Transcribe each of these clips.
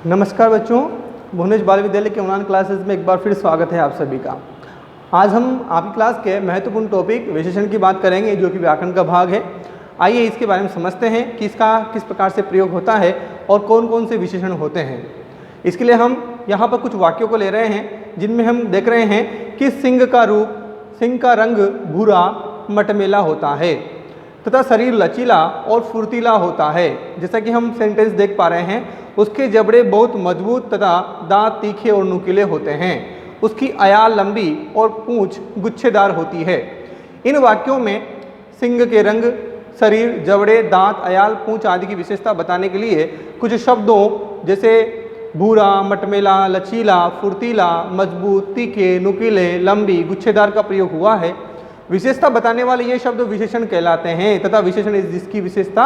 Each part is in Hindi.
नमस्कार बच्चों, भुवनेश बाल विद्यालय के ऑनलाइन क्लासेस में एक बार फिर स्वागत है आप सभी का। आज हम आपकी क्लास के महत्वपूर्ण टॉपिक विशेषण की बात करेंगे, जो कि व्याकरण का भाग है। आइए इसके बारे में समझते हैं कि इसका किस प्रकार से प्रयोग होता है और कौन कौन से विशेषण होते हैं। इसके लिए हम यहाँ पर कुछ वाक्यों को ले रहे हैं, जिनमें हम देख रहे हैं कि सिंह का रूप, सिंह का रंग भूरा मटमेला होता है तथा शरीर लचीला और फुर्तीला होता है। जैसा कि हम सेंटेंस देख पा रहे हैं, उसके जबड़े बहुत मजबूत तथा दांत तीखे और नुकीले होते हैं। उसकी आयाल लंबी और पूंछ गुच्छेदार होती है। इन वाक्यों में सिंह के रंग, शरीर, जबड़े, दांत, आयाल, पूंछ आदि की विशेषता बताने के लिए कुछ शब्दों जैसे भूरा, मटमेला, लचीला, फुर्तीला, मजबूत, तीखे, नुकीले, लंबी, गुच्छेदार का प्रयोग हुआ है। विशेषता बताने वाले ये शब्द विशेषण कहलाते हैं तथा विशेषण जिसकी विशेषता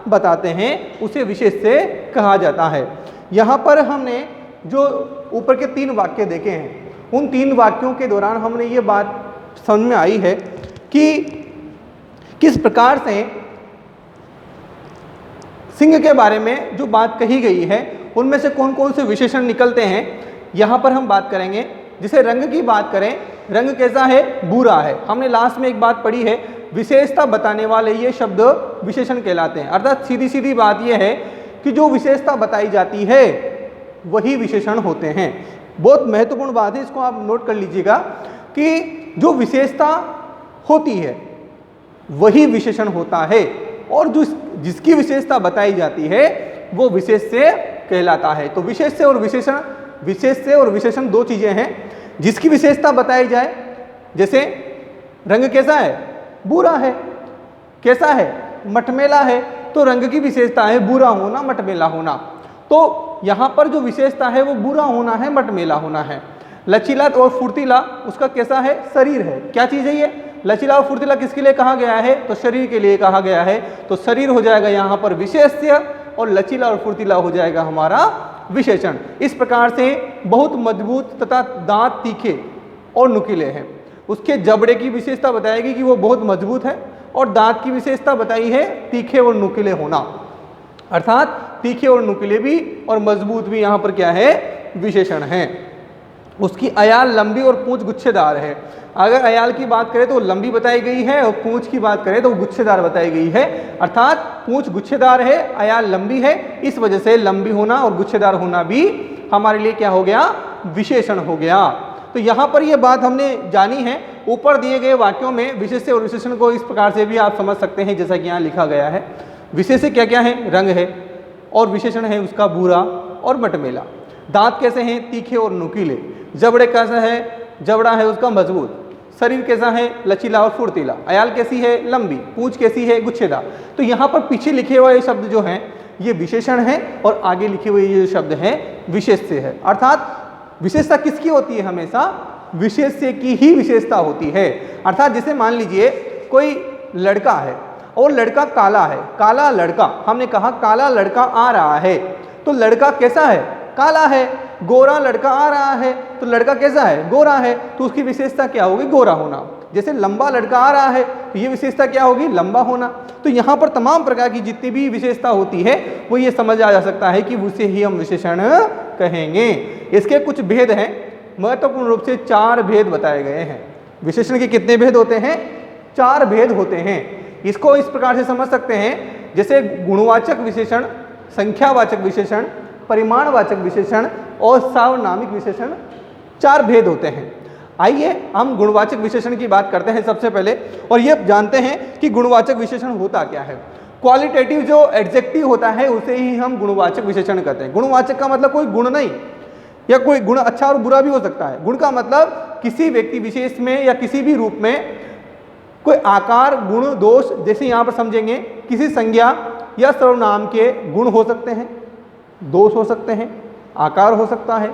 बताते हैं उसे विशेष से कहा जाता है। यहाँ पर हमने जो ऊपर के 3 वाक्य देखे हैं, उन 3 वाक्यों के दौरान हमने ये बात समझ में आई है कि किस प्रकार से सिंह के बारे में जो बात कही गई है उनमें से कौन कौन से विशेषण निकलते हैं, यहाँ पर हम बात करेंगे। जैसे रंग की बात करें, रंग कैसा है? भूरा है। हमने लास्ट में एक बात पढ़ी है, विशेषता बताने वाले ये शब्द विशेषण कहलाते हैं। अर्थात सीधी सीधी बात यह है कि जो विशेषता बताई जाती है वही विशेषण होते हैं। बहुत महत्वपूर्ण बात है, इसको आप नोट कर लीजिएगा कि जो विशेषता होती है वही विशेषण होता है और जो जिसकी विशेषता बताई जाती है वो विशेष से कहलाता है। तो विशेष से और विशेषण 2 चीजें हैं। जिसकी विशेषता बताई जाए, जैसे रंग कैसा है? भूरा है। कैसा है? मटमेला है। तो रंग की विशेषता है भूरा होना, मटमेला होना। तो यहाँ पर जो विशेषता है वो भूरा होना है, मटमेला होना है। लचीला और फुर्तीला उसका कैसा है? शरीर है। क्या चीज़ है ये? लचीला और फुर्तीला किसके लिए कहा गया है? तो शरीर के लिए कहा गया है। तो शरीर हो जाएगा यहाँ पर विशेष्य और लचीला और फुर्तीला हो जाएगा हमारा विशेषण। इस प्रकार से बहुत मजबूत तथा दांत तीखे और नुकीले हैं। उसके जबड़े की विशेषता बताएगी कि वो बहुत मजबूत है और दांत की विशेषता बताई है तीखे और नुकीले होना। अर्थात तीखे और नुकीले भी और मजबूत भी यहाँ पर क्या है? विशेषण है। उसकी आयाल लंबी और पूंछ गुच्छेदार है। अगर आयाल की बात करें तो लंबी बताई गई है और पूंछ की बात करें तो गुच्छेदार बताई गई है। अर्थात पूंछ गुच्छेदार है, आयाल लंबी है, इस वजह से लंबी होना और गुच्छेदार होना भी हमारे लिए क्या हो गया? विशेषण हो गया। तो यहाँ पर यह बात हमने जानी है। ऊपर दिए गए वाक्यों में विशेष्य और विशेषण को इस प्रकार से भी आप समझ सकते हैं, जैसा कि यहाँ लिखा गया है। विशेष्य क्या क्या है? रंग है और विशेषण है उसका भूरा और मटमेला। दांत कैसे हैं? तीखे और नुकीले। जबड़े कैसा है? जबड़ा है उसका मजबूत। शरीर कैसा है? लचीला और फुर्तीला। आयाल कैसी है? लंबी। पूंछ कैसी है? गुच्छेदार। तो यहाँ पर पीछे लिखे हुए शब्द जो हैं ये विशेषण है और आगे लिखे हुए ये शब्द हैं विशेष्य है। अर्थात विशेषता किसकी होती है? हमेशा विशेष्य की ही विशेषता होती है। अर्थात जैसे मान लीजिए कोई लड़का है और लड़का काला है, काला लड़का, हमने कहा काला लड़का आ रहा है, तो लड़का कैसा है? काला है। गोरा लड़का आ रहा है तो लड़का कैसा है? गोरा है। तो उसकी विशेषता क्या होगी? गोरा होना। जैसे लंबा लड़का आ रहा है तो ये विशेषता क्या होगी? लंबा होना। तो यहाँ पर तमाम प्रकार की जितनी भी विशेषता होती है वो ये समझ आ जा सकता है कि उसे ही हम विशेषण कहेंगे। इसके कुछ भेद हैं, महत्वपूर्ण रूप से 4 भेद बताए गए हैं। विशेषण के कितने भेद होते हैं? 4 भेद होते हैं। इसको इस प्रकार से समझ सकते हैं, जैसे गुणवाचक विशेषण, संख्यावाचक विशेषण, परिमाणवाचक विशेषण और सार्वनामिक विशेषण। 4 भेद होते हैं। आइए हम गुणवाचक विशेषण की बात करते हैं सबसे पहले, और ये जानते हैं कि गुणवाचक विशेषण होता क्या है। क्वालिटेटिव जो एडजेक्टिव होता है उसे ही हम गुणवाचक विशेषण कहते हैं। गुणवाचक का मतलब कोई गुण नहीं, या कोई गुण अच्छा और बुरा भी हो सकता है। गुण का मतलब किसी व्यक्ति विशेष में या किसी भी रूप में कोई आकार, गुण, दोष, जैसे यहाँ पर समझेंगे किसी संज्ञा या सर्वनाम के गुण हो सकते हैं, दोष हो सकते हैं, आकार हो सकता है,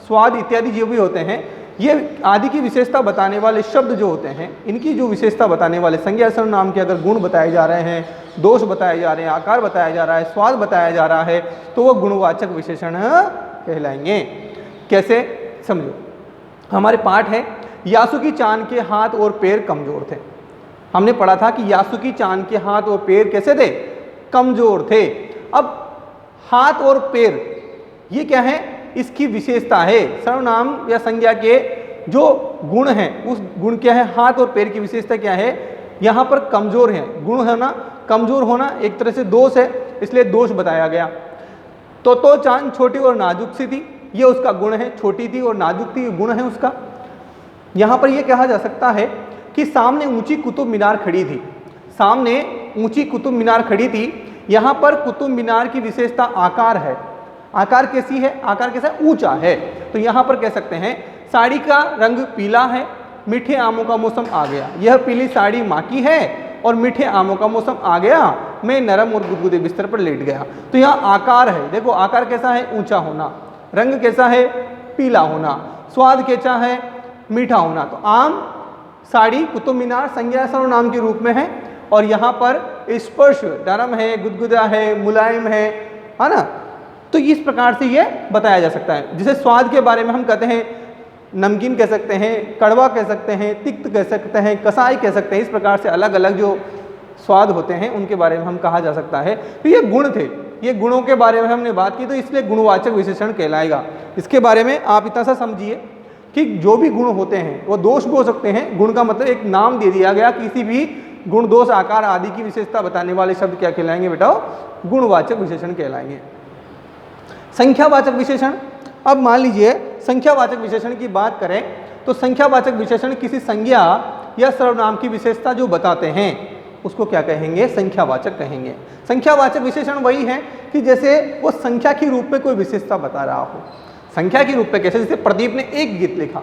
स्वाद इत्यादि जो भी होते हैं, ये आदि की विशेषता बताने वाले शब्द जो होते हैं, इनकी जो विशेषता बताने वाले संज्ञा सर्वनाम के अगर गुण बताए जा रहे हैं, दोष बताए जा रहे हैं, आकार बताया जा रहा है, स्वाद बताया जा रहा है, तो वो गुणवाचक विशेषण कहलाएंगे। कैसे? समझो, हमारे पाठ है यासुकी चांद के हाथ और पैर कमजोर थे। हमने पढ़ा था कि यासुकी चांद के हाथ और पैर कैसे थे? कमजोर थे। अब हाथ और पैर ये क्या है, इसकी विशेषता है। सर्वनाम या संज्ञा के जो गुण हैं उस गुण क्या है, हाथ और पैर की विशेषता क्या है, यहाँ पर कमजोर है। गुण है ना, कमजोर होना एक तरह से दोष है, इसलिए दोष बताया गया। तो चांद छोटी और नाजुक सी थी, ये उसका गुण है, छोटी थी और नाजुक थी, गुण है उसका। यहाँ पर यह कहा जा सकता है कि सामने ऊंची कुतुब मीनार खड़ी थी, सामने ऊंची कुतुब मीनार खड़ी थी। यहाँ पर कुतुब मीनार की विशेषता आकार है। आकार कैसी है, आकार कैसा है, ऊंचा है। तो यहाँ पर कह सकते हैं साड़ी का रंग पीला है, मीठे आमों का मौसम आ गया। यह पीली साड़ी माँ की है और मीठे आमों का मौसम आ गया, मैं नरम और गुदगुदे बिस्तर पर लेट गया। तो यहाँ आकार है, देखो आकार कैसा है, ऊंचा होना, रंग कैसा है, पीला होना, स्वाद कैसा है, मीठा होना। तो आम, साड़ी, कुतुब मीनार संज्ञा सर्वनाम के रूप में है। और यहाँ पर स्पर्श नरम है, गुदगुदा है, मुलायम है ना। तो इस प्रकार से ये बताया जा सकता है। जैसे स्वाद के बारे में हम कहते हैं नमकीन कह सकते हैं, कड़वा कह सकते हैं, तिक्त कह सकते हैं, कसाई कह सकते हैं। इस प्रकार से अलग अलग जो स्वाद होते हैं उनके बारे में हम कहा जा सकता है। तो ये गुण थे, ये गुणों के बारे में हमने बात की, तो इसलिए गुणवाचक विशेषण कहलाएगा। इसके बारे में आप इतना सा समझिए कि जो भी गुण होते हैं वो दोष भी हो सकते हैं। गुण का मतलब एक नाम दे दिया गया, किसी भी गुण, दोष, आकार आदि की विशेषता बताने वाले शब्द क्या कहलाएंगे बेटा, गुणवाचक विशेषण कहलाएंगे। संख्यावाचक विशेषण, अब मान लीजिए संख्यावाचक विशेषण की बात करें तो संख्यावाचक विशेषण किसी संज्ञा या सर्वनाम की विशेषता जो बताते हैं उसको क्या कहेंगे, संख्यावाचक कहेंगे। संख्यावाचक विशेषण वही है कि जैसे वो संख्या के रूप में कोई विशेषता बता रहा हो। संख्या के रूप में कैसे, जैसे प्रदीप ने एक गीत लिखा,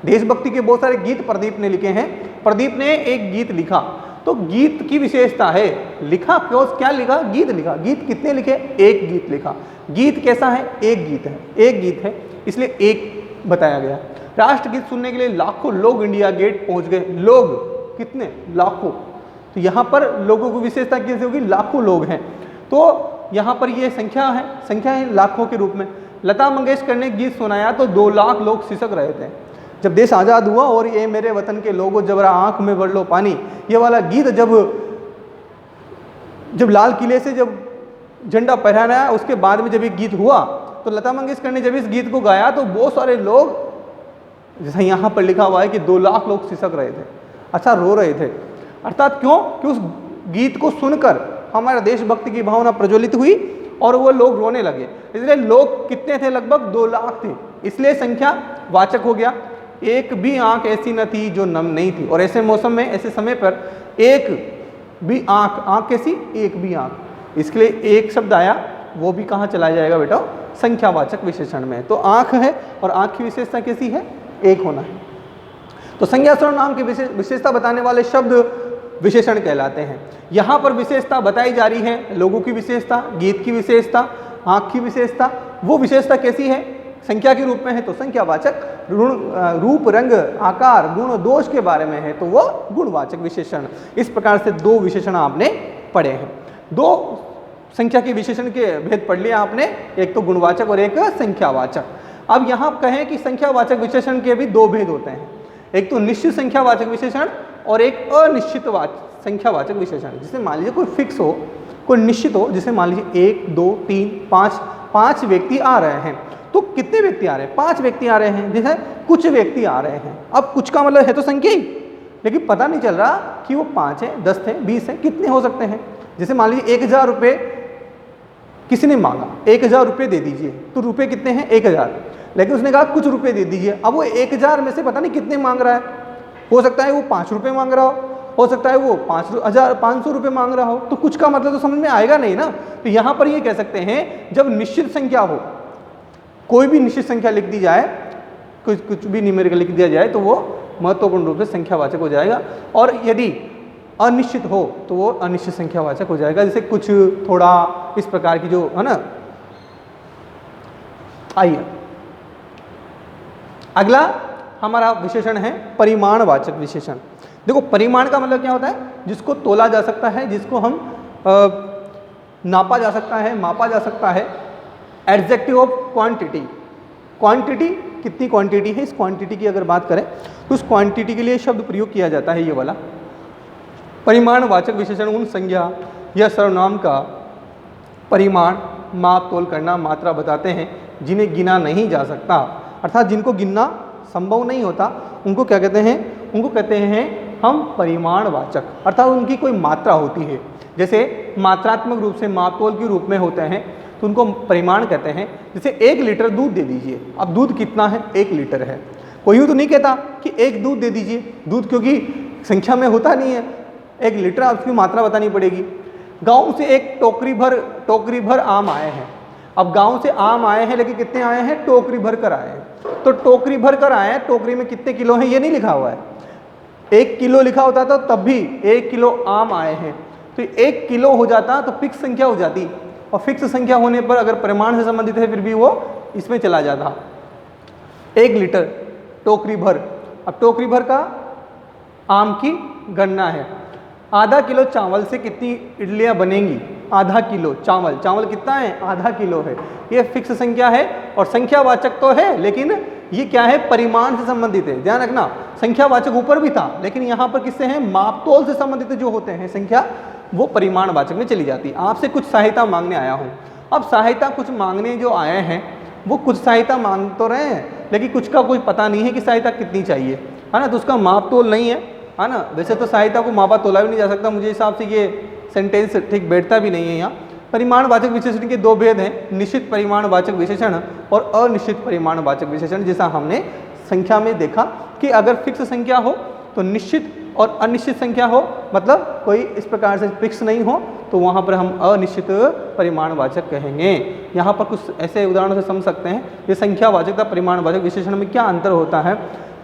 देशभक्ति के बहुत सारे गीत प्रदीप ने लिखे हैं, प्रदीप ने एक गीत लिखा, तो गीत की विशेषता है, लिखा क्यों, क्या लिखा, गीत लिखा। गीत कितने लिखे, एक गीत लिखा। गीत कैसा है, एक गीत है, एक गीत है, इसलिए एक बताया गया। राष्ट्रगीत सुनने के लिए लाखों लोग इंडिया गेट पहुंच गए। लोग कितने, लाखों। तो यहाँ पर लोगों की विशेषता कैसे होगी, लाखों लोग हैं। तो यहाँ पर ये संख्या है, संख्या है लाखों के रूप में। लता मंगेशकर ने गीत सुनाया तो 2 लाख लोग सिसक रहे थे। जब देश आज़ाद हुआ और ये मेरे वतन के लोगों जबरा आंख में भर लो पानी, ये वाला गीत जब लाल किले से जब झंडा फहराया उसके बाद में जब ये गीत हुआ तो लता मंगेशकर ने जब इस गीत को गाया तो बहुत सारे लोग, जैसे यहाँ पर लिखा हुआ है कि 2 लाख लोग सिसक रहे थे, अच्छा रो रहे थे। अर्थात क्यों कि उस गीत को सुनकर हमारा देशभक्ति की भावना प्रज्वलित हुई और वो लोग रोने लगे। इसलिए लोग कितने थे, लगभग 2 लाख थे, इसलिए संख्या वाचक हो गया। एक भी आंख ऐसी न थी जो नम नहीं थी, और ऐसे मौसम में, ऐसे समय पर एक भी आंख, आंख कैसी, एक भी आंख, इसके लिए एक शब्द आया, वो भी कहाँ चला जाएगा बेटा, संख्यावाचक विशेषण में। तो आंख है और आंख की विशेषता कैसी है, एक होना है। तो संज्ञा सर्वनाम की विशेषता बताने वाले शब्द विशेषण कहलाते हैं। यहाँ पर विशेषता बताई जा रही है, लोगों की विशेषता, गीत की विशेषता, आँख की विशेषता। वो विशेषता कैसी है, संख्या के रूप में है तो संख्यावाचक, रूप, रंग, आकार, गुण, दोष के बारे में है तो वो गुणवाचक विशेषण। इस प्रकार से 2 विशेषण आपने पढ़े हैं। 2 संख्या के विशेषण के भेद पढ़ लिया आपने, एक तो गुणवाचक और एक संख्यावाचक। अब यहाँ कहें कि संख्यावाचक विशेषण के भी 2 भेद होते हैं, एक तो निश्चित संख्यावाचक विशेषण और एक अनिश्चित संख्यावाचक विशेषण। जिसे मान लीजिए कोई फिक्स हो, कोई निश्चित हो, जिसे मान लीजिए 1, 2, 3, 5 व्यक्ति आ रहे हैं। तो कितने व्यक्ति आ रहे हैं, 5 व्यक्ति आ रहे हैं, जैसे कुछ व्यक्ति आ रहे हैं। अब कुछ का मतलब है तो संख्या ही, लेकिन पता नहीं चल रहा कि वो 5 है, 10 है, 20 है, कितने हो सकते हैं। जैसे मान लीजिए 1000 रुपये किसी ने मांगा, 1000 रुपये दे दीजिए, तो रुपये कितने हैं, 1000, लेकिन उसने कहा कुछ रुपये दे दीजिए। अब वो 1000 में से पता नहीं कितने मांग रहा है, हो सकता है वो 5 रुपये मांग रहा हो सकता है वो 500 रुपये मांग रहा हो, तो कुछ का मतलब तो समझ में आएगा नहीं ना। तो यहाँ पर ये कह सकते हैं जब निश्चित संख्या हो, कोई भी निश्चित संख्या लिख दी जाए, कुछ भी न्यूमेरिकल लिख दिया जाए तो वो महत्वपूर्ण रूप से संख्यावाचक हो जाएगा, और यदि अनिश्चित हो तो वो अनिश्चित संख्यावाचक हो जाएगा। जैसे कुछ, थोड़ा, इस प्रकार की जो है ना। आइए अगला हमारा विशेषण है परिमाणवाचक विशेषण। देखो परिमाण का मतलब क्या होता है, जिसको तोला जा सकता है, जिसको हम नापा जा सकता है, मापा जा सकता है। एडजेक्टिव ऑफ क्वांटिटी, क्वांटिटी कितनी क्वांटिटी है, इस क्वांटिटी की अगर बात करें तो उस क्वांटिटी के लिए शब्द प्रयोग किया जाता है ये वाला। परिमाणवाचक विशेषण उन संज्ञा या सर्वनाम का परिमाण माप तोल करना, मात्रा बताते हैं, जिन्हें गिना नहीं जा सकता, अर्थात जिनको गिनना संभव नहीं होता, उनको क्या कहते हैं? उनको कहते हैं हम परिमाणवाचक, अर्थात उनकी कोई मात्रा होती है। जैसे मात्रात्मक रूप से माप तोल के रूप में होते हैं तो उनको परिमाण कहते हैं। जैसे 1 लीटर दूध दे दीजिए, अब दूध कितना है? 1 लीटर है। कोई यूँ तो नहीं कहता कि 1 दूध दे दीजिए, दूध क्योंकि संख्या में होता नहीं है, 1 लीटर आप उसकी मात्रा बतानी पड़ेगी। गांव से एक टोकरी भर आम आए हैं। अब गांव से आम आए हैं, लेकिन कितने आए हैं? टोकरी भर कर आए हैं। तो टोकरी भर कर आए हैं, टोकरी में कितने किलो हैं ये नहीं लिखा हुआ है। 1 किलो लिखा होता तो तब भी 1 किलो आम आए हैं, तो 1 किलो हो जाता तो फिक्स संख्या हो जाती, और फिक्स संख्या होने पर अगर परिमाण से संबंधित है फिर भी वो इसमें चला जाता। 1 लीटर टोकरी भर, अब टोकरी भर का आम की गणना है। आधा किलो चावल से कितनी इडलियां बनेंगी? आधा किलो चावल, चावल कितना है? आधा किलो है। ये फिक्स संख्या है और संख्यावाचक तो है, लेकिन ये क्या है? परिमाण से संबंधित है। ध्यान रखना, संख्यावाचक ऊपर भी था, लेकिन यहाँ पर किससे है? मापतोल से संबंधित जो होते हैं संख्या, वो परिमाणवाचक में चली जाती है। आपसे कुछ सहायता मांगने आया हूँ। अब सहायता कुछ मांगने जो आए हैं वो कुछ सहायता मांग तो रहे हैं, लेकिन कुछ का कोई पता नहीं है कि सहायता कितनी चाहिए, है ना? तो उसका माप तोल नहीं है ना? वैसे तो सहायता को मापा तोला भी नहीं जा सकता, मुझे हिसाब से ये सेंटेंस ठीक बैठता भी नहीं है यहाँ। परिमाणवाचक विशेषण के 2 भेद हैं, निश्चित परिमाणवाचक विशेषण और अनिश्चित परिमाणवाचक विशेषण। जैसा हमने संख्या में देखा कि अगर फिक्स संख्या हो तो निश्चित, और अनिश्चित संख्या हो मतलब कोई इस प्रकार से फिक्स नहीं हो, तो वहाँ पर हम अनिश्चित परिमाणवाचक कहेंगे। यहाँ पर कुछ ऐसे उदाहरणों से समझ सकते हैं ये संख्यावाचक तथा परिमाणवाचक विशेषण में क्या अंतर होता है।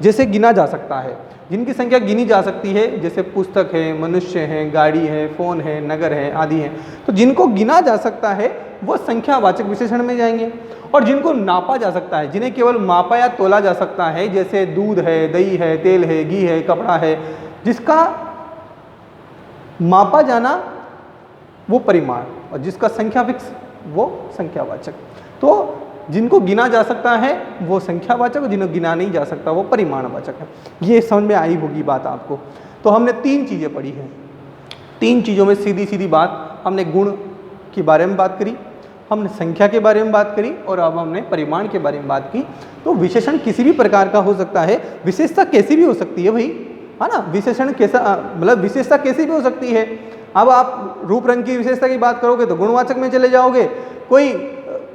जैसे गिना जा सकता है, जिनकी संख्या गिनी जा सकती है, जैसे पुस्तक है, मनुष्य है, गाड़ी है, फ़ोन है, नगर है आदि है, तो जिनको गिना जा सकता है वो संख्यावाचक विशेषण में जाएंगे। और जिनको नापा जा सकता है, जिन्हें केवल मापा या तोला जा सकता है, जैसे दूध है, दही है, तेल है, घी है, कपड़ा है, जिसका मापा जाना वो परिमाण, और जिसका संख्या फिक्स वो संख्यावाचक। तो जिनको गिना जा सकता है वो संख्यावाचक, और जिन्हें गिना नहीं जा सकता वो परिमाणवाचक है। ये समझ में आई होगी बात आपको। तो हमने 3 चीज़ें पढ़ी हैं। 3 चीज़ों में सीधी सीधी बात, हमने गुण के बारे में बात करी, हमने संख्या के बारे में बात करी, और अब हमने परिमाण के बारे में बात की। तो विशेषण किसी भी प्रकार का हो सकता है, विशेषता कैसी भी हो सकती है भाई, है ना? विशेषण कैसा, मतलब विशेषता कैसी भी हो सकती है। अब आप रूप रंग की विशेषता की बात करोगे तो गुणवाचक में चले जाओगे, कोई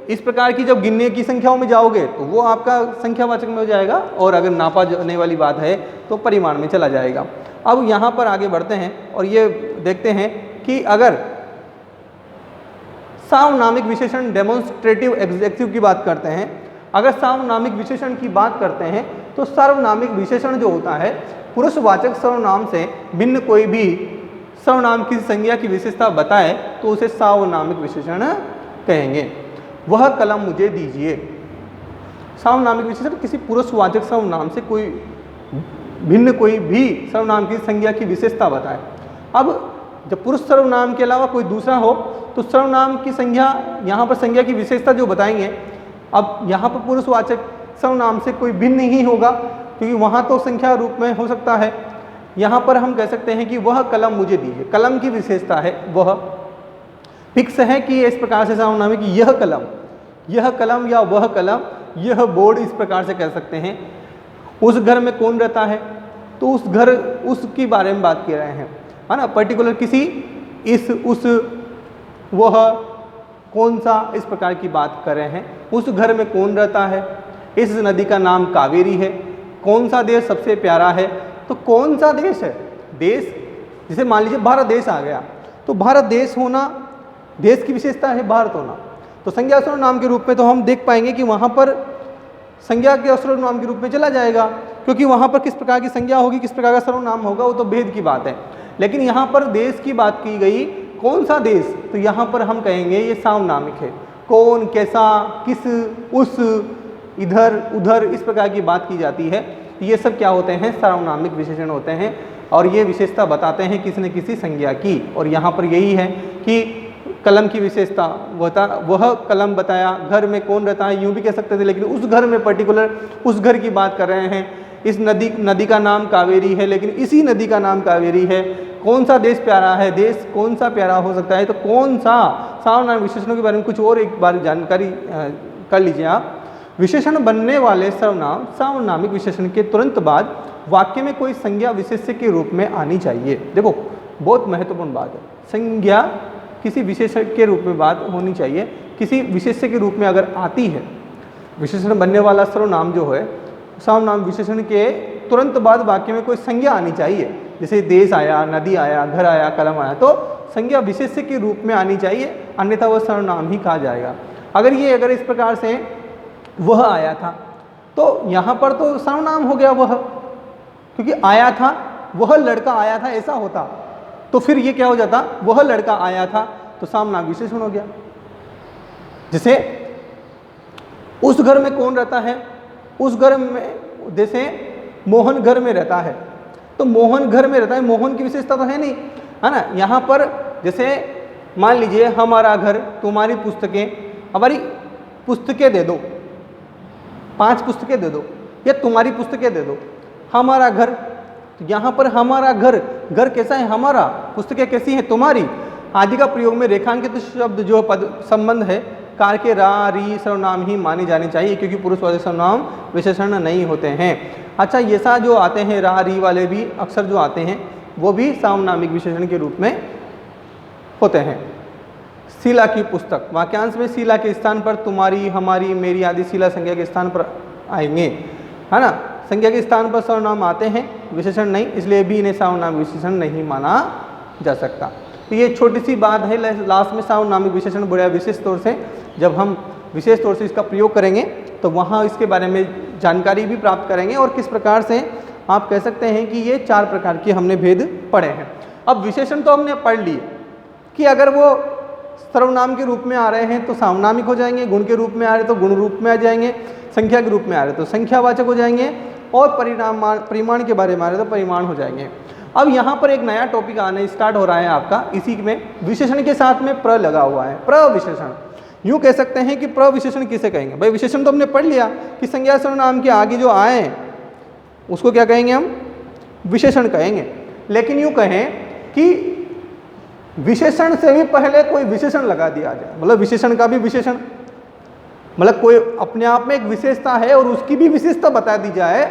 इस प्रकार की जब गिनने की संख्याओं में जाओगे तो वो आपका संख्यावाचक में हो जाएगा, और अगर नापा जाने वाली बात है तो परिमाण में चला जाएगा। अब यहाँ पर आगे बढ़ते हैं और ये देखते हैं कि अगर सार्वनामिक विशेषण डेमोन्स्ट्रेटिव एडजेक्टिव की बात करते हैं, अगर सार्वनामिक विशेषण की बात करते हैं तो सार्वनामिक विशेषण जो होता है पुरुषवाचक सर्वनाम से भिन्न कोई भी सर्वनाम की संज्ञा की विशेषता बताए तो उसे सार्वनामिक विशेषण कहेंगे। वह कलम मुझे दीजिए। सार्वनामिक विशेषण किसी पुरुषवाचक सर्वनाम से कोई भिन्न कोई भी सर्वनाम की संज्ञा की विशेषता बताए। अब जब पुरुष सर्वनाम के अलावा कोई दूसरा हो तो सर्वनाम की संज्ञा, यहाँ पर संज्ञा की विशेषता जो बताएंगे, अब यहाँ पर पुरुषवाचक सर्वनाम से कोई भिन्न ही होगा क्योंकि वहाँ तो संख्या रूप में हो सकता है। यहाँ पर हम कह सकते हैं कि वह कलम मुझे दीजिए। कलम की विशेषता है वह, फिक्स है कि इस प्रकार से सर्वनाम है कि यह कलम या वह कलम, यह बोर्ड, इस प्रकार से कह सकते हैं। उस घर में कौन रहता है तो उस घर, उसकी बारे में बात कर रहे हैं, है ना? पर्टिकुलर किसी, इस, उस, वह, कौन सा, इस प्रकार की बात कर रहे हैं। उस घर में कौन रहता है, इस नदी का नाम कावेरी है, कौन सा देश सबसे प्यारा है, तो कौन सा देश है, देश, जैसे मान लीजिए भारत देश आ गया तो भारत देश होना, देश की विशेषता है भारत होना, तो संज्ञा सर्वनाम के रूप में तो हम देख पाएंगे कि वहाँ पर संज्ञा के सर्वनाम के रूप में चला जाएगा, क्योंकि वहाँ पर किस प्रकार की संज्ञा होगी, किस प्रकार का सर्वनाम होगा, वो तो भेद की बात है। लेकिन यहाँ पर देश की बात की गई, कौन सा देश, तो यहाँ पर हम कहेंगे ये सार्वनामिक है। कौन, कैसा, किस, उस, इधर, उधर, इस प्रकार की बात की जाती है। ये सब क्या होते हैं, सार्वनामिक विशेषण होते हैं, और ये विशेषता बताते हैं किसी न किसी संज्ञा की। और यहाँ पर यही है कि कलम की विशेषता वह कलम बताया, घर में कौन रहता है यूँ भी कह सकते थे, लेकिन उस घर में पर्टिकुलर उस घर की बात कर रहे हैं। इस नदी का नाम कावेरी है, लेकिन इसी नदी का नाम कावेरी है। कौन सा देश प्यारा है, देश कौन सा प्यारा हो सकता है, तो कौन सा सार्वनामिक विशेषणों के बारे में कुछ और एक बार जानकारी कर लीजिए आप। विशेषण बनने वाले सर्वनाम सार्वनामिक विशेषण के तुरंत बाद वाक्य में कोई संज्ञा विशेष्य के रूप में आनी चाहिए। देखो बहुत महत्वपूर्ण बात है, संज्ञा किसी विशेषण के रूप में बात होनी चाहिए। किसी विशेष्य के रूप में अगर आती है, विशेषण बनने वाला सर्वनाम जो है सर्वनाम विशेषण के तुरंत बाद वाक्य में कोई संज्ञा आनी चाहिए। जैसे देश आया, नदी आया, घर आया, कलम आया, तो संज्ञा विशेष्य के रूप में आनी चाहिए, अन्यथा वह सर्वनाम ही कहा जाएगा। अगर इस प्रकार से वह आया था तो यहाँ पर तो सर्वनाम हो गया वह, क्योंकि आया था, वह लड़का आया था ऐसा होता तो फिर ये क्या हो जाता, वह लड़का आया था तो सार्वनामिक विशेषण हो गया। जैसे उस घर में कौन रहता है, उस घर में, जैसे मोहन घर में रहता है, तो मोहन घर में रहता है, मोहन की विशेषता तो है नहीं, है ना। यहाँ पर जैसे मान लीजिए हमारा घर, तुम्हारी पुस्तकें, हमारी पुस्तकें दे दो, 5 पुस्तकें दे दो, या तुम्हारी पुस्तकें दे दो। हमारा घर, तो यहाँ पर हमारा घर, घर कैसा है हमारा, पुस्तकें कैसी हैं तुम्हारी। आदि का प्रयोग में रेखांकित शब्द जो पद संबंध है कार के रा री सर्वनाम ही माने जाने चाहिए, क्योंकि पुरुषवाचक सर्वनाम विशेषण नहीं होते हैं। अच्छा, ये सा जो आते हैं रा री वाले भी अक्सर जो आते हैं वो भी सार्वनामिक विशेषण के रूप में होते हैं। शीला की पुस्तक, वाक्यांश में शीला के स्थान पर तुम्हारी, हमारी, मेरी आदि शीला संज्ञा के स्थान पर आएंगे, है ना। संज्ञा के स्थान पर सर्वनाम आते हैं, विशेषण नहीं, इसलिए भी इन्हें सार्वनामिक विशेषण नहीं माना जा सकता। तो ये छोटी सी बात है। लास्ट में सार्वनामिक विशेषण बड़ा विशेष तौर से जब हम विशेष तौर से इसका प्रयोग करेंगे तो वहाँ इसके बारे में जानकारी भी प्राप्त करेंगे, और किस प्रकार से आप कह सकते हैं कि ये 4 प्रकार के हमने भेद पढ़े हैं। अब विशेषण तो हमने पढ़ लिए कि अगर वो सर्वनाम के रूप में आ रहे हैं तो सार्वनामिक हो जाएंगे, गुण के रूप में आ रहे तो गुण रूप में आ जाएंगे, संख्या के रूप में आ रहे तो संख्यावाचक हो जाएंगे, और परिमाण के बारे में आ रहे तो परिमाण हो जाएंगे। अब यहाँ पर एक नया टॉपिक आने स्टार्ट हो रहा है आपका, इसी में विशेषण के साथ में प्र लगा हुआ है, प्रविशेषण। यूँ कह सकते हैं कि प्रविशेषण किसे कहेंगे। भाई विशेषण तो हमने पढ़ लिया कि संज्ञा सर्वनाम के आगे जो आए उसको क्या कहेंगे, हम विशेषण कहेंगे। लेकिन यूँ कहें कि विशेषण से भी पहले कोई विशेषण लगा दिया जाए, मतलब विशेषण का भी विशेषण, मतलब कोई अपने आप में एक विशेषता है और उसकी भी विशेषता बता दी जाए,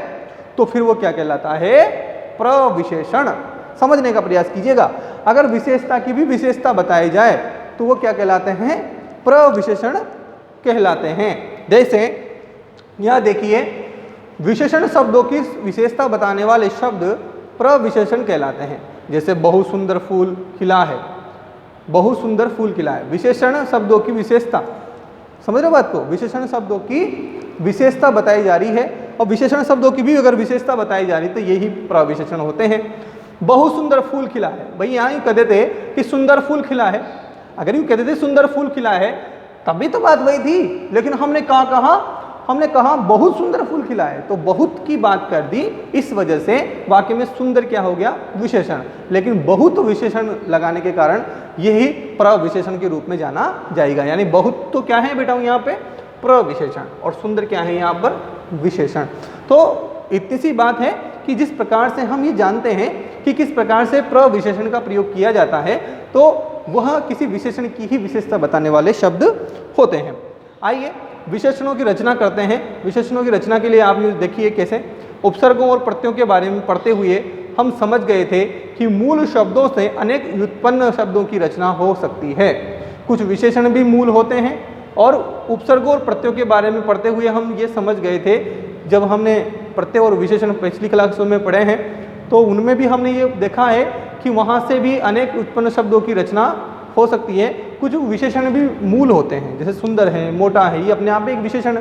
तो फिर वो क्या कहलाता है, प्रविशेषण। समझने का प्रयास कीजिएगा। अगर विशेषता की भी विशेषता बताई जाए तो वो क्या कहलाते हैं, प्रविशेषण कहलाते हैं। जैसे यह देखिए, विशेषण शब्दों की विशेषता बताने वाले शब्द प्रविशेषण कहलाते हैं। जैसे बहुत सुंदर फूल खिला है, बहुत सुंदर फूल खिला है, विशेषण शब्दों की विशेषता, समझ रहे हो बात को, विशेषण शब्दों की विशेषता बताई जा रही है, और विशेषण शब्दों की भी अगर विशेषता बताई जा रही तो यही प्रविशेषण होते हैं। बहुत सुंदर फूल खिला है, भाई यहाँ ही कहते थे कि सुंदर फूल खिला है, अगर यूँ कहते थे सुंदर फूल खिला है तभी तो बात वही थी, लेकिन हमने कहा बहुत सुंदर फूल खिला है, तो बहुत की बात कर दी, इस वजह से वाक्य में सुंदर क्या हो गया, विशेषण। लेकिन बहुत विशेषण लगाने के कारण यही प्रविशेषण के रूप में जाना जाएगा। यानी बहुत तो क्या है बेटा यहाँ पे, प्रविशेषण, और सुंदर क्या है यहाँ पर, विशेषण। तो इतनी सी बात है कि जिस प्रकार से हम ये जानते हैं कि किस प्रकार से प्रविशेषण का प्रयोग किया जाता है, तो वह किसी विशेषण की ही विशेषता बताने वाले शब्द होते हैं। आइए विशेषणों की रचना करते हैं। विशेषणों की रचना के लिए आप देखिए कैसे, उपसर्गों और प्रत्ययों के बारे में पढ़ते हुए हम समझ गए थे कि मूल शब्दों से अनेक व्युत्पन्न शब्दों की रचना हो सकती है। कुछ विशेषण भी मूल होते हैं, और उपसर्गों और प्रत्ययों के बारे में पढ़ते हुए हम ये समझ गए थे, जब हमने प्रत्यय और विशेषण पिछली क्लासों में पढ़े हैं तो उनमें भी हमने ये देखा है कि वहाँ से भी अनेक उत्पन्न शब्दों की रचना हो सकती है। कुछ विशेषण भी मूल होते हैं, जैसे सुंदर है, मोटा है, ये अपने आप में एक विशेषण।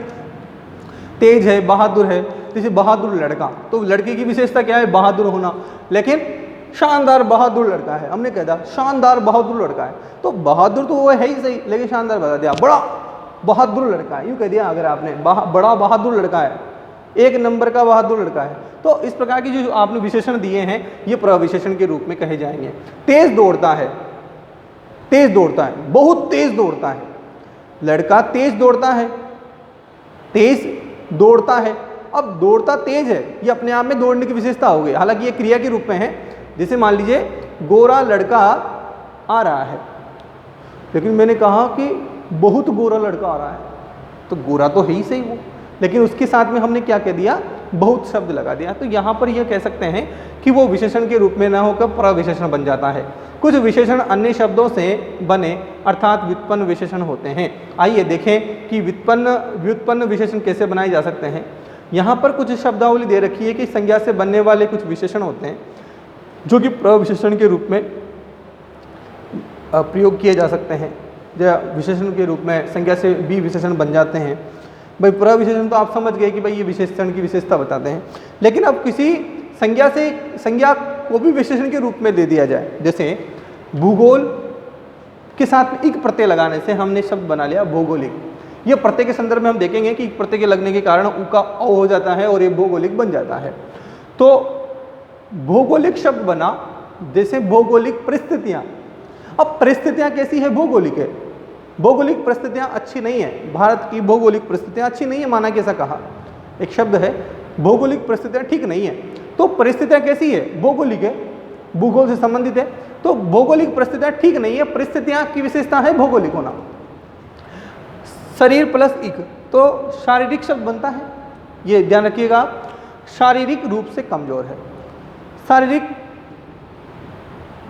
तेज है, बहादुर है, जैसे बहादुर लड़का, तो लड़के की विशेषता क्या है, बहादुर होना। लेकिन शानदार बहादुर लड़का है, हमने कह दिया शानदार बहादुर लड़का है, तो बहादुर तो वो है ही सही, लेकिन शानदार बता दिया, बड़ा बहादुर लड़का है, यूँ कह दिया अगर आपने बड़ा बहादुर लड़का है, एक नंबर का बहादुर लड़का है। तो इस प्रकार की जो आपने विशेषण दिए हैं ये प्रविशेषण के रूप में कहे जाएंगे। तेज दौड़ता है, तेज दौड़ता है, बहुत तेज दौड़ता है, लड़का तेज दौड़ता है, तेज दौड़ता है। अब दौड़ता तेज है, ये अपने आप में दौड़ने की विशेषता हो गई, हालांकि ये क्रिया के रूप में है। जैसे मान लीजिए गोरा लड़का आ रहा है, लेकिन मैंने कहा कि बहुत गोरा लड़का आ रहा है, तो गोरा तो है ही सही वो, लेकिन उसके साथ में हमने क्या कह दिया, बहुत शब्द लगा दिया। तो यहाँ पर यह कह सकते हैं कि वो विशेषण के रूप में न होकर प्रविशेषण बन जाता है। कुछ विशेषण अन्य शब्दों से बने अर्थात व्युत्पन्न विशेषण होते हैं। आइए देखें कि व्युत्पन्न विशेषण कैसे बनाए जा सकते हैं। यहाँ पर कुछ शब्दावली दे रखी है कि संज्ञा से बनने वाले कुछ विशेषण होते हैं जो कि प्रविशेषण के रूप में प्रयोग किए जा सकते हैं, या विशेषण के रूप में संज्ञा से भी विशेषण बन जाते हैं। भाई प्रविशेषण तो आप समझ गए कि भाई ये विशेषण की विशेषता बताते हैं, लेकिन अब किसी संज्ञा को भी विशेषण के रूप में दे दिया जाए, जैसे भूगोल के साथ में एक प्रत्यय लगाने से हमने शब्द बना लिया भौगोलिक। यह प्रत्यय के संदर्भ में हम देखेंगे कि एक प्रत्यय के लगने के कारण उ का अ हो जाता है और ये भौगोलिक बन जाता है। तो भौगोलिक शब्द बना, जैसे भौगोलिक परिस्थितियां। अब परिस्थितियां कैसी है, भौगोलिक है। भौगोलिक परिस्थितियां अच्छी नहीं है, भारत की भौगोलिक परिस्थितियां अच्छी नहीं है, माना कैसा कहा, एक शब्द है भौगोलिक परिस्थितियां ठीक नहीं है। तो परिस्थितियां कैसी है, भौगोलिक है, भूगोल से संबंधित है। तो भौगोलिक परिस्थितियां ठीक नहीं है, परिस्थितियां की विशेषता है भौगोलिक होना। शरीर प्लस इक, तो शारीरिक शब्द बनता है, ये ध्यान रखिएगा। शारीरिक रूप से कमजोर है, शारीरिक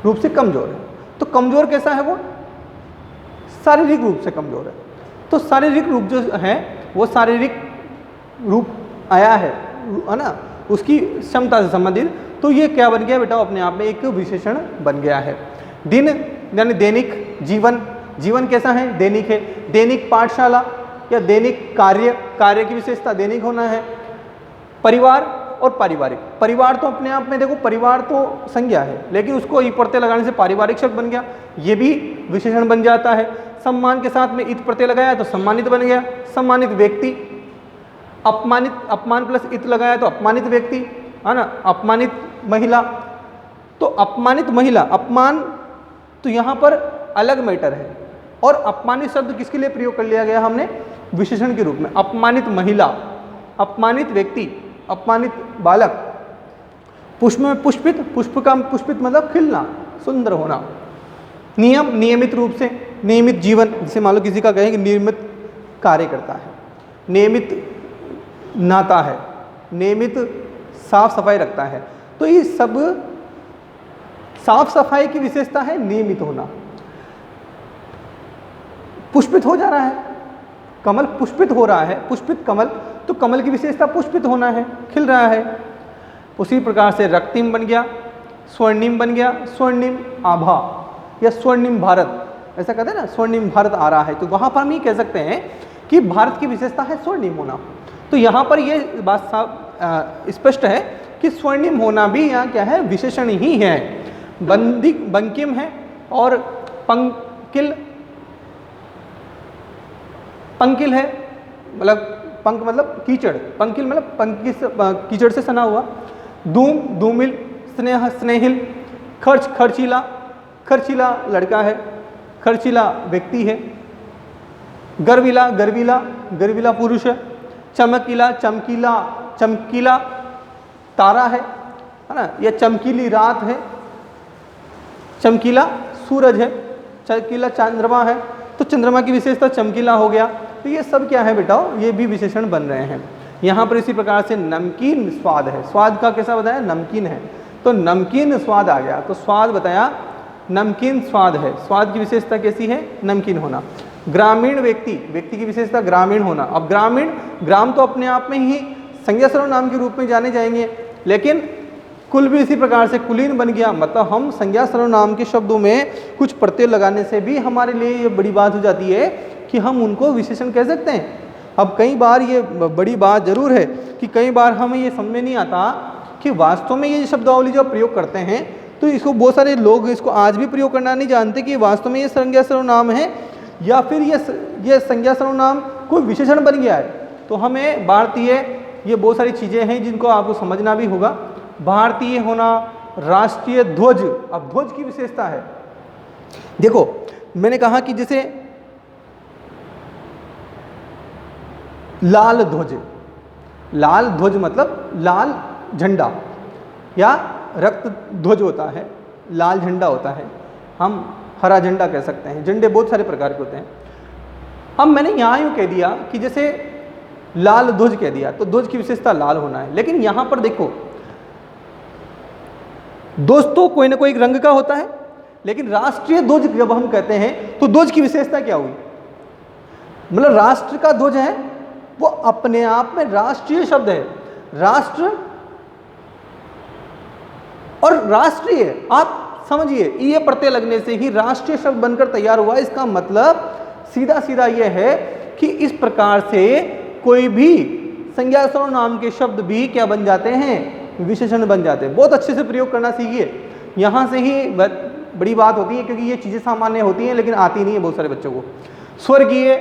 रूप से कमजोर है। तो कमजोर कैसा है वो, शारीरिक रूप से कमजोर है। तो शारीरिक रूप जो है वो शारीरिक रूप आया है ना, उसकी क्षमता से संबंधित। तो ये क्या बन गया बेटा, अपने आप में एक विशेषण बन गया है। दिन यानी दैनिक जीवन, जीवन कैसा है, दैनिक है। दैनिक पाठशाला या दैनिक कार्य की विशेषता दैनिक होना है। परिवार और पारिवारिक, परिवार तो अपने आप में देखो, परिवार तो संज्ञा है, लेकिन उसको इत प्रत्यय लगाने से पारिवारिक शब्द बन गया, ये भी विशेषण बन जाता है। सम्मान के साथ में इत प्रत्यय लगाया तो सम्मानित बन गया, सम्मानित व्यक्ति। अपमानित, अपमान प्लस इत लगाया तो अपमानित व्यक्ति, है ना। अपमानित महिला, तो अपमानित महिला, अपमान तो यहाँ पर अलग मैटर है, और अपमानित शब्द किसके लिए प्रयोग कर लिया गया हमने, विशेषण के रूप में। अपमानित महिला, अपमानित व्यक्ति, अपमानित बालक। पुष्प में पुष्पित, पुष्प का पुष्पित मतलब खिलना, सुंदर होना। नियम, नियमित रूप से, नियमित जीवन, जैसे मान लो किसी का कहें कि नियमित कार्य करता है, नियमित नाता है, नियमित साफ सफाई रखता है। तो ये सब साफ सफाई की विशेषता है नियमित होना। पुष्पित हो जा रहा है, कमल पुष्पित हो रहा है, पुष्पित कमल, तो कमल की विशेषता पुष्पित होना है, खिल रहा है। उसी प्रकार से रक्तिम बन गया, स्वर्णिम बन गया, स्वर्णिम आभा या स्वर्णिम भारत, ऐसा कहते हैं ना, स्वर्णिम भारत आ रहा है। तो वहां पर हम ये कह सकते हैं कि भारत की विशेषता है स्वर्णिम होना। तो यहाँ पर ये बात साफ स्पष्ट है कि स्वर्णिम होना भी यहाँ क्या है, विशेषण ही है। बंकिम है और पंकिल, पंकिल है, मतलब पंक मतलब कीचड़, पंकिल मतलब कीचड़ से सना हुआ। धूम, धूमिल, स्नेह, स्नेहिल। खर्च, खर्चीला, खर्चीला लड़का है, खर्चीला व्यक्ति है। गर्विला, गर्विला, गर्विला पुरुष है। चमकीला, चमकीला, चमकीला तारा है ना, या चमकीली रात है। चमकीला सूरज है, चमकीला चंद्रमा है, तो चंद्रमा की विशेषता चमकीला हो गया। तो ये सब क्या है बेटा, ये भी विशेषण बन रहे हैं। यहाँ पर इसी प्रकार से नमकीन स्वाद है, स्वाद का कैसा बताया, नमकीन है, तो नमकीन स्वाद आ गया। तो स्वाद बताया, नमकीन स्वाद है, स्वाद की विशेषता कैसी है, नमकीन होना। ग्रामीण व्यक्ति, व्यक्ति की विशेषता ग्रामीण होना। अब ग्रामीण, ग्राम तो अपने आप में ही संज्ञा सर्वनाम के रूप में जाने जाएंगे, लेकिन कुल भी इसी प्रकार से कुलीन बन गया। मतलब हम संज्ञा सर्वनाम के शब्दों में कुछ प्रत्यय लगाने से भी हमारे लिए ये बड़ी बात हो जाती है कि हम उनको विशेषण कह सकते हैं। अब कई बार ये बड़ी बात जरूर है कि कई बार हमें ये समझ में नहीं आता कि वास्तव में ये शब्दावली जो प्रयोग करते हैं, तो इसको बहुत सारे लोग इसको आज भी प्रयोग करना नहीं जानते कि वास्तव में ये संज्ञा सर्वनाम है या फिर ये संज्ञा सर्वनाम कोई विशेषण बन गया है। तो हमें भारतीय, ये बहुत सारी चीज़ें हैं जिनको आपको समझना भी होगा। भारतीय होना, राष्ट्रीय ध्वज, अब ध्वज की विशेषता है। देखो मैंने कहा कि जैसे लाल ध्वज, लाल ध्वज मतलब लाल झंडा, या रक्त ध्वज होता है, लाल झंडा होता है। हरा झंडा कह सकते हैं, झंडे बहुत सारे प्रकार के होते हैं। अब मैंने यहाँ यूँ कह दिया कि जैसे लाल ध्वज कह दिया तो ध्वज की विशेषता लाल होना है, लेकिन यहाँ पर देखो ध्वज तो कोई ना कोई एक रंग का होता है, लेकिन राष्ट्रीय ध्वज जब हम कहते हैं तो ध्वज की विशेषता क्या हुई? मतलब राष्ट्र का ध्वज है वो अपने आप में राष्ट्रीय शब्द है, राष्ट्र और राष्ट्रीय, आप समझिए ये प्रत्यय लगने से ही राष्ट्रीय शब्द बनकर तैयार हुआ। इसका मतलब सीधा सीधा यह है कि इस प्रकार से कोई भी संज्ञा सर्वनाम के शब्द भी क्या बन जाते हैं? विशेषण बन जाते हैं। बहुत अच्छे से प्रयोग करना सीखिए, यहाँ से ही बड़ी बात होती है, क्योंकि ये चीज़ें सामान्य होती हैं लेकिन आती नहीं है बहुत सारे बच्चों को। स्वर्गीय,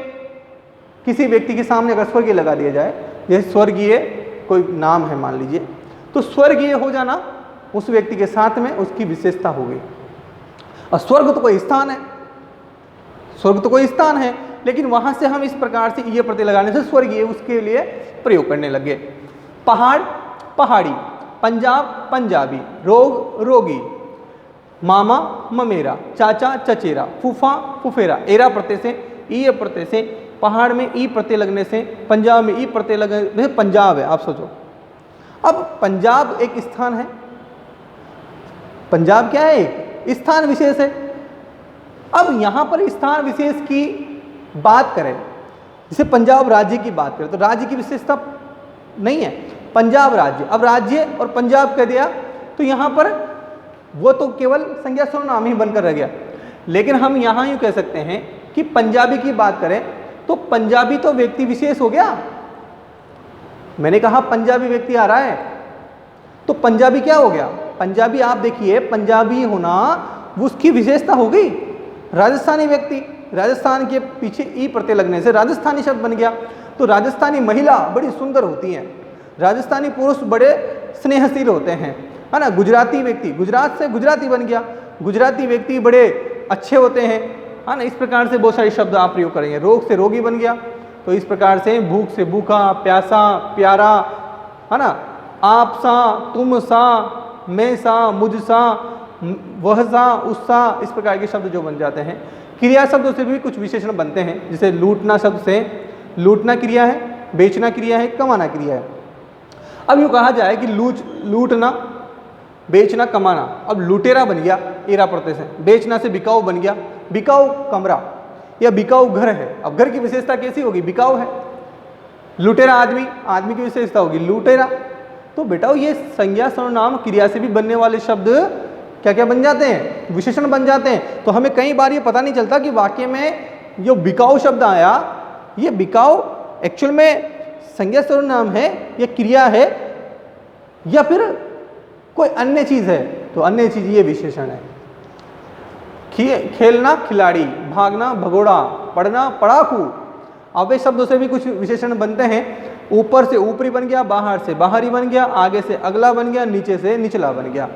किसी व्यक्ति के सामने अगर स्वर्गीय लगा दिया जाए, जैसे स्वर्गीय कोई नाम है मान लीजिए, तो स्वर्गीय हो जाना उस व्यक्ति के साथ में उसकी विशेषता हो गई। और स्वर्ग तो कोई स्थान है, स्वर्ग तो कोई स्थान है, लेकिन वहां से हम इस प्रकार से ये प्रत्यय लगाने से स्वर्गीय उसके लिए प्रयोग करने लगे। पहाड़ पहाड़ी, पंजाब पंजाबी, रोग रोगी, मामा ममेरा, चाचा चचेरा, फूफा फुफेरा। एरा प्रत्यय से, ई प्रत्यय से, पहाड़ में ई प्रत्यय लगने से, पंजाब में ई प्रत्यय लगने, पंजाब है, आप सोचो। अब पंजाब एक स्थान है, पंजाब क्या है? एक स्थान विशेष है। अब यहां पर स्थान विशेष की बात करें, जैसे पंजाब राज्य की बात करें तो राज्य की विशेषता नहीं है, पंजाब राज्य। अब राज्य और पंजाब कह दिया तो यहां पर वो तो केवल संज्ञा सर्वनाम ही बनकर रह गया। लेकिन हम यहां यूं कह सकते हैं कि पंजाबी की बात करें तो पंजाबी तो व्यक्ति विशेष हो गया। मैंने कहा पंजाबी व्यक्ति आ रहा है तो पंजाबी क्या हो गया? पंजाबी, आप देखिए पंजाबी होना वो उसकी विशेषता हो गई। राजस्थानी व्यक्ति, राजस्थान के पीछे ई प्रत्यय लगने से राजस्थानी शब्द बन गया। तो राजस्थानी महिला बड़ी सुंदर होती हैं, राजस्थानी पुरुष बड़े स्नेहशील होते हैं, है ना। गुजराती व्यक्ति, गुजरात से गुजराती बन गया, गुजराती व्यक्ति बड़े अच्छे होते हैं, है ना। इस प्रकार से बहुत सारे शब्द आप प्रयोग करेंगे। रोग से रोगी बन गया, तो इस प्रकार से भूख से भूखा, प्यासा प्यारा, है ना। आप सा, तुम सा, मैं सा, मुझ सा, वह सा, उससा, इस प्रकार के शब्द जो बन जाते हैं। क्रिया शब्दों से भी कुछ विशेषण बनते हैं, जैसे लूटना शब्द से, लूटना क्रिया है, बेचना क्रिया है, कमाना क्रिया है। अब यूँ कहा जाए कि लूटना, बेचना, कमाना, अब लुटेरा बन गया एरा प्रत्यय से, बेचना से बिकाऊ बन गया, बिकाऊ कमरा या बिकाऊ घर है। अब घर की विशेषता कैसी होगी? बिकाऊ है। लुटेरा आदमी, आदमी की विशेषता होगी लुटेरा। तो बेटा ये संज्ञा सर्वनाम क्रिया से भी बनने वाले शब्द क्या क्या बन जाते हैं? विशेषण बन जाते हैं। तो हमें कई बार ये पता नहीं चलता कि वाक्य में जो बिकाऊ शब्द आया, ये बिकाऊ एक्चुअल में संज्ञा सर्वनाम है या क्रिया है या फिर कोई अन्य चीज है। तो अन्य चीज ये विशेषण है। खेलना खिलाड़ी, भागना भगोड़ा, पढ़ना पढ़ाकू। अब शब्दों से भी कुछ विशेषण बनते हैं। ऊपर से ऊपरी बन गया, बाहर से बाहरी बन गया, आगे से अगला बन गया, नीचे से निचला बन गया।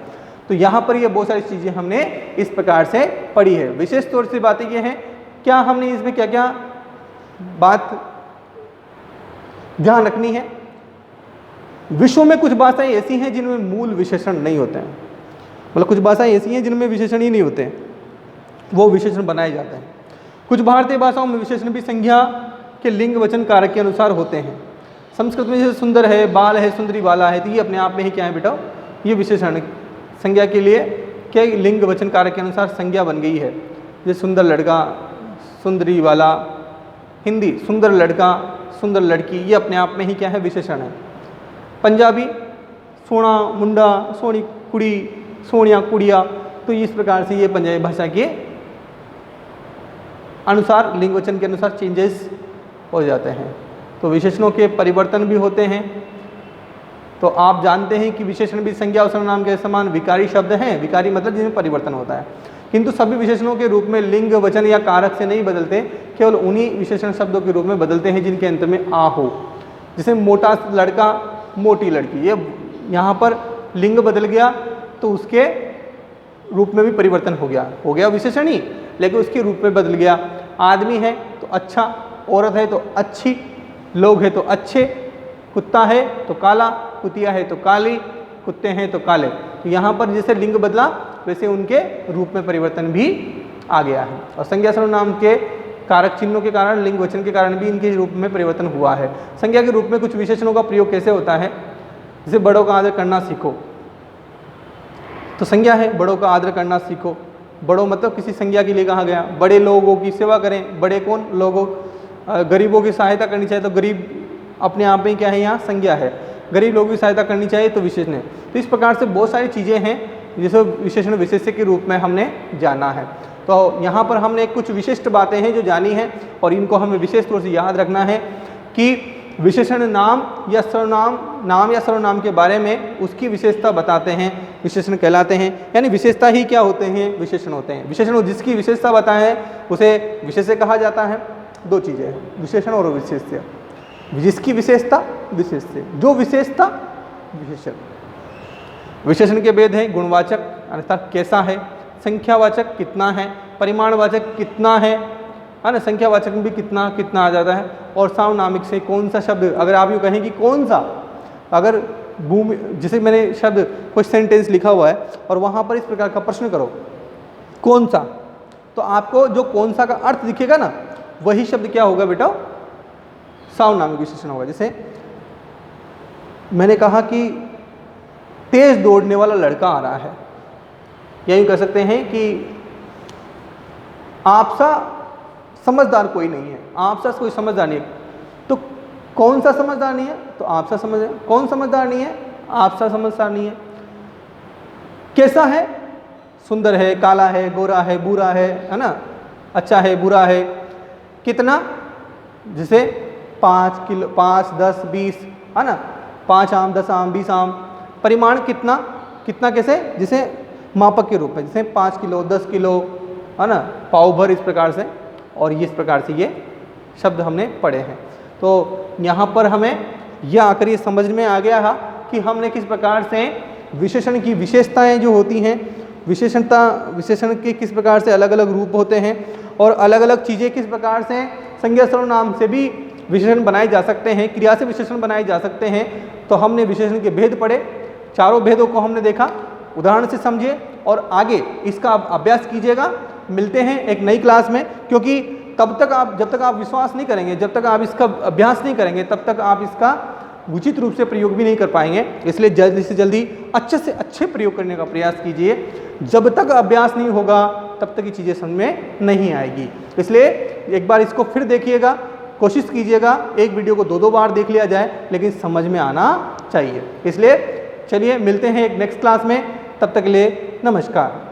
तो यहाँ पर ये बहुत सारी चीज़ें हमने इस प्रकार से पढ़ी है। विशेष तौर से बातें ये हैं, क्या हमने इसमें क्या क्या बात ध्यान रखनी है। विश्व में कुछ भाषाएं ऐसी हैं जिनमें मूल विशेषण नहीं होते हैं, मतलब कुछ भाषाएं ऐसी हैं जिनमें विशेषण ही नहीं होते हैं, वो विशेषण बनाए जाते हैं। कुछ भारतीय भाषाओं में विशेषण भी संज्ञा के लिंग वचन कारक के अनुसार होते हैं। संस्कृत में जैसे सुंदर है, बाल है, सुंदरी बाला है, तो ये अपने आप में ही क्या है बेटा? ये विशेषण संज्ञा के लिए क्या लिंग वचन कारक के अनुसार संज्ञा बन गई है। जैसे सुंदर लड़का, सुंदरी वाला, हिंदी सुंदर लड़का, सुंदर लड़की, ये अपने आप में ही क्या है? विशेषण है। पंजाबी सोना मुंडा, सोनी कुड़ी, सोनिया कुड़िया। तो इस प्रकार से ये पंजाबी भाषा के अनुसार लिंग वचन के अनुसार चेंजेस हो जाते हैं। तो विशेषणों के परिवर्तन भी होते हैं। तो आप जानते हैं कि विशेषण भी संज्ञा और सर्वनाम के समान विकारी शब्द हैं। विकारी मतलब जिनमें परिवर्तन होता है, किंतु सभी विशेषणों के रूप में लिंग वचन या कारक से नहीं बदलते, केवल उन्हीं विशेषण शब्दों के रूप में बदलते हैं जिनके अंत में आ हो। जैसे मोटा लड़का, मोटी लड़की, ये यहाँ पर लिंग बदल गया तो उसके रूप में भी परिवर्तन हो गया विशेषण ही, लेकिन उसके रूप में बदल गया। आदमी है तो अच्छा, औरत है तो अच्छी, लोग है तो अच्छे, कुत्ता है तो काला, कुतिया है तो काली, कुत्ते हैं तो काले। तो यहाँ पर जैसे लिंग बदला वैसे उनके रूप में परिवर्तन भी आ गया है। और संज्ञा सर्वनाम के कारक चिन्हों के कारण, लिंग वचन के कारण भी इनके रूप में परिवर्तन हुआ है। संज्ञा के रूप में कुछ विशेषणों का प्रयोग कैसे होता है, जैसे बड़ों का आदर करना सीखो, तो संज्ञा है बड़ों का आदर करना सीखो। बड़ों मतलब किसी संज्ञा के लिए कहा गया। बड़े लोगों की सेवा करें, बड़े कौन, लोगों। गरीबों की सहायता करनी चाहिए, तो गरीब अपने आप में क्या है, यहाँ संज्ञा है। गरीब लोगों की सहायता करनी चाहिए तो विशेषण है। तो इस प्रकार से बहुत सारी चीज़ें हैं जिसे विशेषण विशेष्य के रूप में हमने जाना है। तो यहाँ पर हमने कुछ विशिष्ट बातें हैं जो जानी हैं और इनको हमें विशेष तौर से याद रखना है कि विशेषण नाम या सर्वनाम के बारे में उसकी विशेषता बताते हैं, विशेषण कहलाते हैं। यानी विशेषता ही क्या होते हैं, विशेषण होते हैं। विशेषण जिसकी विशेषता बताए उसे विशेष्य कहा जाता है। दो चीज़ें हैं, विशेषण और विशेष्य। जिसकी विशेषता विशेष्य, जो विशेषता विशेषण। विशेषण के भेद हैं गुणवाचक अर्थात कैसा है, संख्यावाचक कितना है, परिमाणवाचक कितना है ना, संख्यावाचक में भी कितना कितना आ जाता है। और सार्वनामिक से कौन सा शब्द, अगर आप यूँ कहें कि कौन सा, अगर भूमि, जैसे मैंने शब्द कोई सेंटेंस लिखा हुआ है और वहाँ पर इस प्रकार का प्रश्न करो कौन सा, तो आपको जो कौन सा का अर्थ दिखेगा ना, वही शब्द क्या होगा बेटा, सार्वनामिक विशेषण होगा। जैसे मैंने कहा कि तेज दौड़ने वाला लड़का आ रहा है, या यूँ कह सकते हैं कि आपसा समझदार कोई नहीं है, आपसा कोई समझदार नहीं है। तो कौन सा समझदार नहीं है, तो आपसा समझ, कौन समझदार नहीं है, आपसा समझदार नहीं है। कैसा है, सुंदर है, काला है, गोरा है, बुरा है ना, अच्छा है, बुरा है। कितना, जैसे 5 किलो, 5, 10, 20 है ना, 5 आम, 10 आम, 20 आम। परिमाण कितना, कितना कैसे, जैसे मापक के रूप में, जैसे 5 किलो, 10 किलो है ना, पाव भर, इस प्रकार से। और इस प्रकार से ये शब्द हमने पढ़े हैं। तो यहाँ पर हमें यह आकर ये समझ में आ गया कि हमने किस प्रकार से विशेषण की विशेषताएं जो होती हैं, विशेषण के किस प्रकार से अलग अलग रूप होते हैं और अलग अलग चीज़ें किस प्रकार से संज्ञा सर्वनाम से भी विशेषण बनाए जा सकते हैं, क्रिया से विशेषण बनाए जा सकते हैं। तो हमने विशेषण के भेद पढ़े, चारों भेदों को हमने देखा, उदाहरण से समझिए और आगे इसका अभ्यास कीजिएगा। मिलते हैं एक नई क्लास में, क्योंकि तब तक आप, जब तक आप विश्वास नहीं करेंगे, जब तक आप इसका अभ्यास नहीं करेंगे, तब तक आप इसका उचित रूप से प्रयोग भी नहीं कर पाएंगे। इसलिए जल्दी से जल्दी अच्छे से अच्छे प्रयोग करने का प्रयास कीजिए। जब तक अभ्यास नहीं होगा तब तक ये चीज़ें समझ में नहीं आएगी। इसलिए एक बार इसको फिर देखिएगा, कोशिश कीजिएगा एक वीडियो को 2-2 बार देख लिया जाए, लेकिन समझ में आना चाहिए। इसलिए चलिए मिलते हैं एक नेक्स्ट क्लास में, तब तक के लिए नमस्कार।